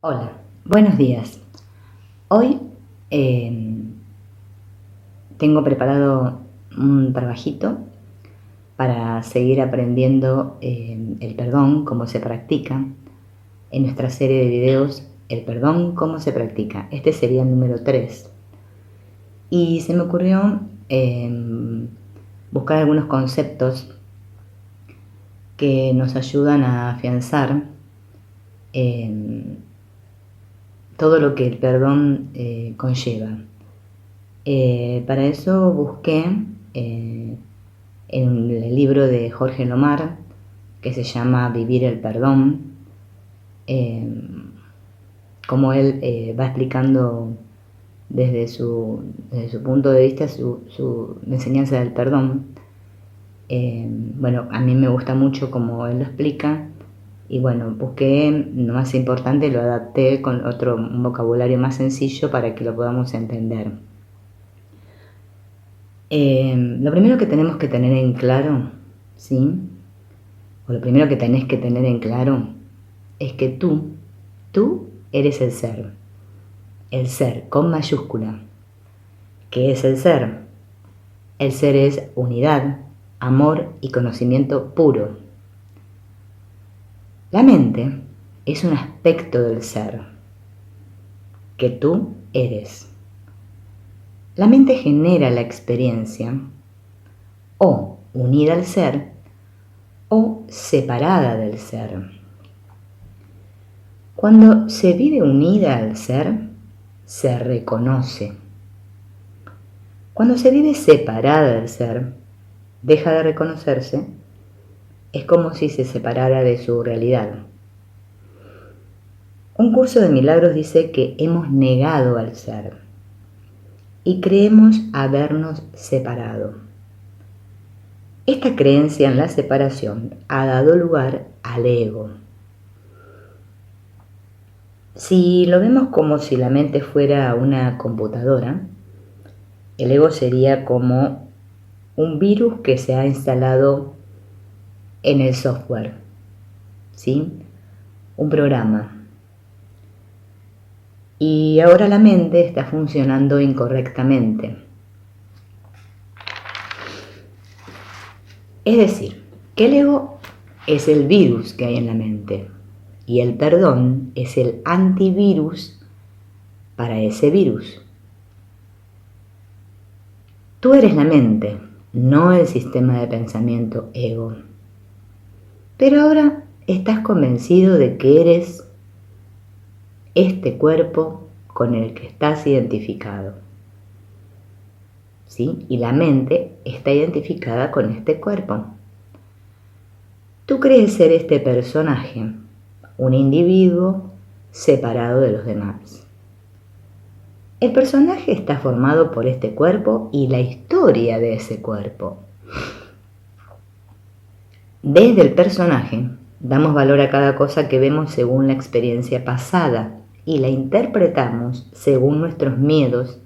Hola, buenos días. Hoy tengo preparado un trabajito para seguir aprendiendo el perdón, cómo se practica, en nuestra serie de videos El perdón, cómo se practica. Este sería el número 3. Y se me ocurrió buscar algunos conceptos que nos ayudan a afianzar todo lo que el perdón conlleva. Para eso busqué en el libro de Jorge Lomar, que se llama Vivir el Perdón, como él va explicando desde su punto de vista su enseñanza del perdón. Bueno, a mí me gusta mucho como él lo explica, y bueno, busqué lo más importante, lo adapté con un vocabulario más sencillo para que lo podamos entender. Lo primero que tenemos que tener en claro, ¿sí? O lo primero que tenés que tener en claro es que tú eres el ser con mayúscula. ¿Qué es el ser? El ser es unidad, amor y conocimiento puro. La mente es un aspecto del ser que tú eres. La mente genera la experiencia o unida al ser o separada del ser. Cuando se vive unida al ser, se reconoce. Cuando se vive separada del ser, deja de reconocerse, es como si se separara de su realidad. Un curso de milagros dice que hemos negado al ser y creemos habernos separado. Esta creencia en la separación ha dado lugar al ego. Si lo vemos como si la mente fuera una computadora, el ego sería como un virus que se ha instalado en el software, ¿sí? Un programa. Y ahora la mente está funcionando incorrectamente. Es decir, que el ego es el virus que hay en la mente y el perdón es el antivirus para ese virus. Tú eres la mente, no el sistema de pensamiento ego. Pero ahora estás convencido de que eres este cuerpo con el que estás identificado, ¿sí? Y la mente está identificada con este cuerpo. Tú crees ser este personaje, un individuo separado de los demás. El personaje está formado por este cuerpo y la historia de ese cuerpo. Desde el personaje, damos valor a cada cosa que vemos según la experiencia pasada y la interpretamos según nuestros miedos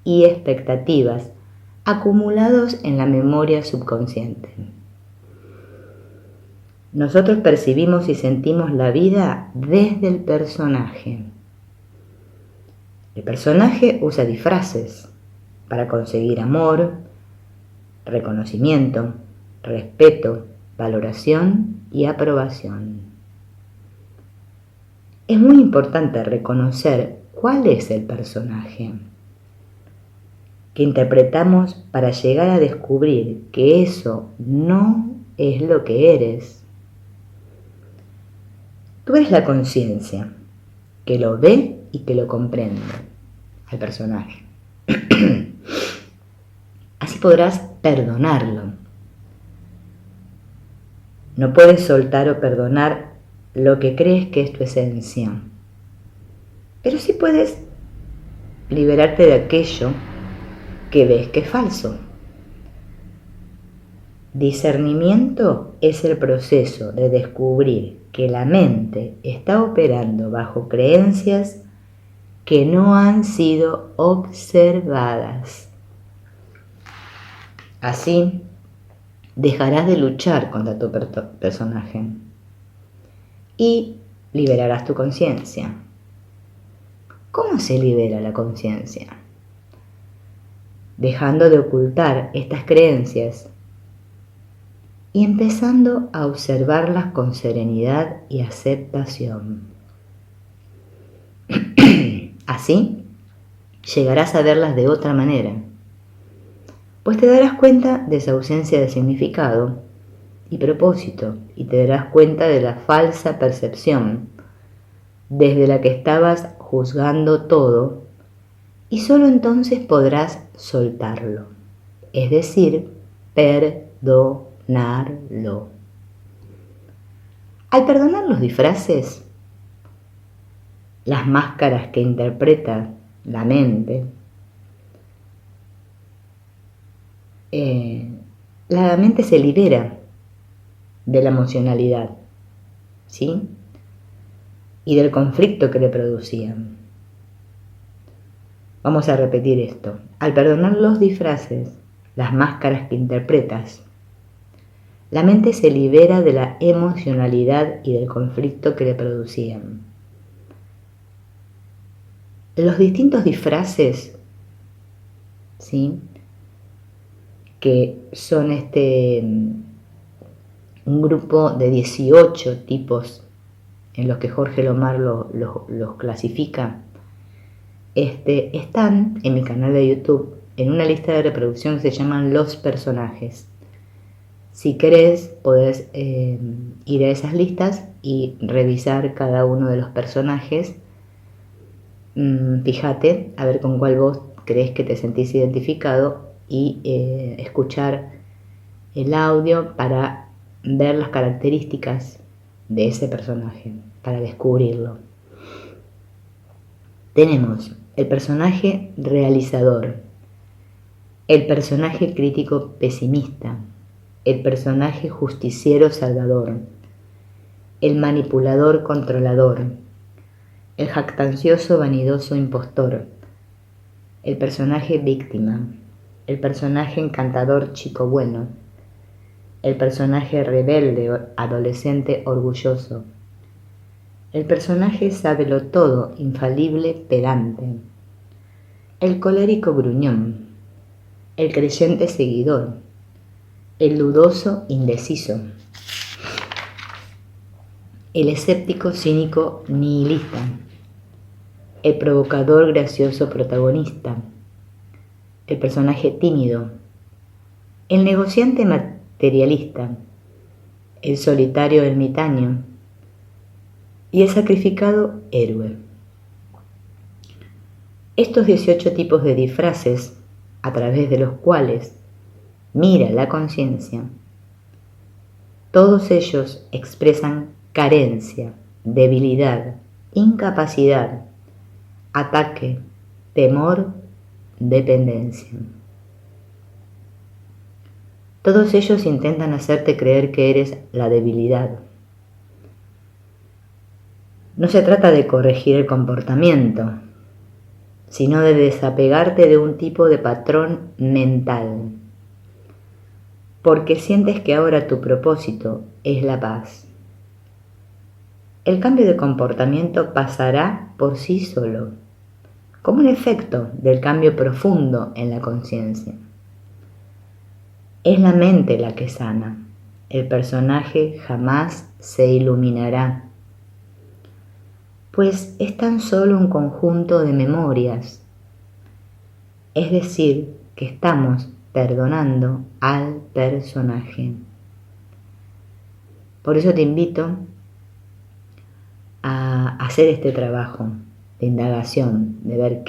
y expectativas acumulados en la memoria subconsciente. Nosotros percibimos y sentimos la vida desde el personaje. El personaje usa disfraces para conseguir amor, reconocimiento, respeto, valoración y aprobación. Es muy importante reconocer cuál es el personaje que interpretamos para llegar a descubrir que eso no es lo que eres. Tú eres la conciencia que lo ve y que lo comprende al personaje. Así podrás perdonarlo. No puedes soltar o perdonar lo que crees que es tu esencia, pero sí puedes liberarte de aquello que ves que es falso. Discernimiento es el proceso de descubrir que la mente está operando bajo creencias que no han sido observadas. Así, dejarás de luchar contra tu personaje y liberarás tu conciencia. ¿Cómo se libera la conciencia? Dejando de ocultar estas creencias y empezando a observarlas con serenidad y aceptación. Así, llegarás a verlas de otra manera, pues te darás cuenta de su ausencia de significado y propósito, y te darás cuenta de la falsa percepción desde la que estabas juzgando todo, y solo entonces podrás soltarlo, es decir, perdonarlo. Al perdonar los disfraces, las máscaras que interpreta la mente, la mente se libera de la emocionalidad, ¿sí? Y del conflicto que le producían. Vamos a repetir esto. Al perdonar los disfraces, las máscaras que interpretas, la mente se libera de la emocionalidad y del conflicto que le producían. Los distintos disfraces, ¿sí?, que son un grupo de 18 tipos en los que Jorge Lomar los clasifica, están en mi canal de YouTube en una lista de reproducción que se llaman Los Personajes. Si querés, podés ir a esas listas y revisar cada uno de los personajes. Fíjate a ver con cuál vos crees que te sentís identificado y escuchar el audio para ver las características de ese personaje, para descubrirlo. Tenemos el personaje realizador, el personaje crítico pesimista, el personaje justiciero salvador, el manipulador controlador, el jactancioso vanidoso impostor, el personaje víctima, el personaje encantador chico bueno, el personaje rebelde adolescente orgulloso, el personaje sabelotodo infalible pedante, el colérico gruñón, el creyente seguidor, el dudoso indeciso, el escéptico cínico nihilista, el provocador gracioso protagonista, el personaje tímido, el negociante materialista, el solitario ermitaño y el sacrificado héroe. Estos 18 tipos de disfraces, a través de los cuales mira la conciencia, todos ellos expresan carencia, debilidad, incapacidad, ataque, temor, dependencia. Todos ellos intentan hacerte creer que eres la debilidad. No se trata de corregir el comportamiento, sino de desapegarte de un tipo de patrón mental, porque sientes que ahora tu propósito es la paz. El cambio de comportamiento pasará por sí solo, como un efecto del cambio profundo en la conciencia. Es la mente la que sana. El personaje jamás se iluminará, pues es tan solo un conjunto de memorias. Es decir, que estamos perdonando al personaje. Por eso te invito a hacer este trabajo de indagación, de ver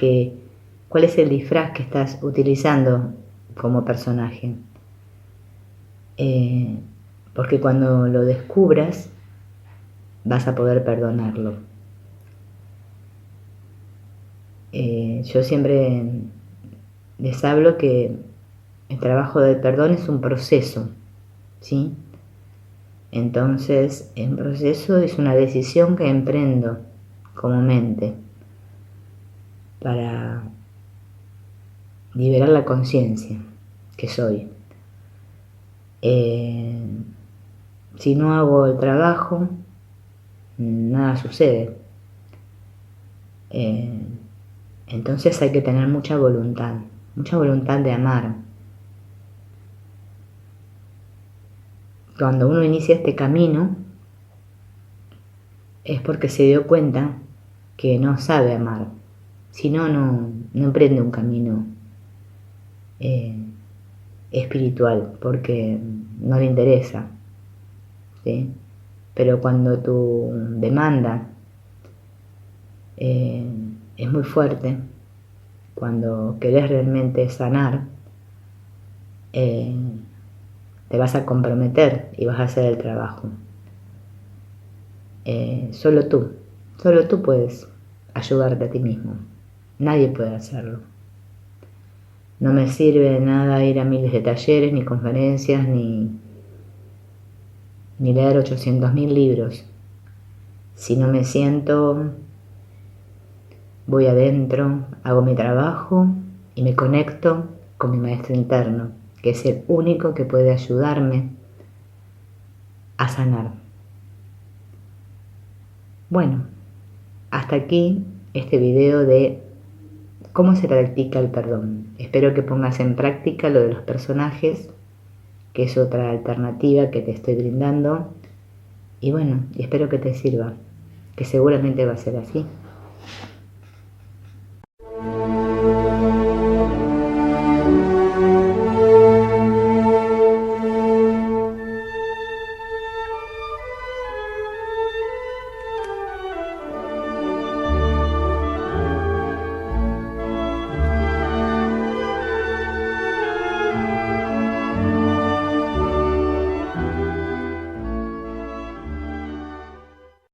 cuál es el disfraz que estás utilizando como personaje. Porque cuando lo descubras, vas a poder perdonarlo. Yo siempre les hablo que el trabajo del perdón es un proceso, ¿sí? Entonces, el proceso es una decisión que emprendo como mente para liberar la conciencia que soy. Si no hago el trabajo, nada sucede. Entonces hay que tener mucha voluntad de amar. Cuando uno inicia este camino es porque se dio cuenta que no sabe amar. Si no, no emprende un camino espiritual, porque no le interesa, ¿sí? Pero cuando tu demanda es muy fuerte, cuando querés realmente sanar, te vas a comprometer y vas a hacer el trabajo. Solo tú puedes ayudarte a ti mismo, nadie puede hacerlo. No me sirve de nada ir a miles de talleres, ni conferencias, ni leer 800.000 libros. Si no me siento, voy adentro, hago mi trabajo y me conecto con mi maestro interno, que es el único que puede ayudarme a sanar. Bueno, hasta aquí este video de cómo se practica el perdón. Espero que pongas en práctica lo de los personajes, que es otra alternativa que te estoy brindando. Y bueno, espero que te sirva, que seguramente va a ser así.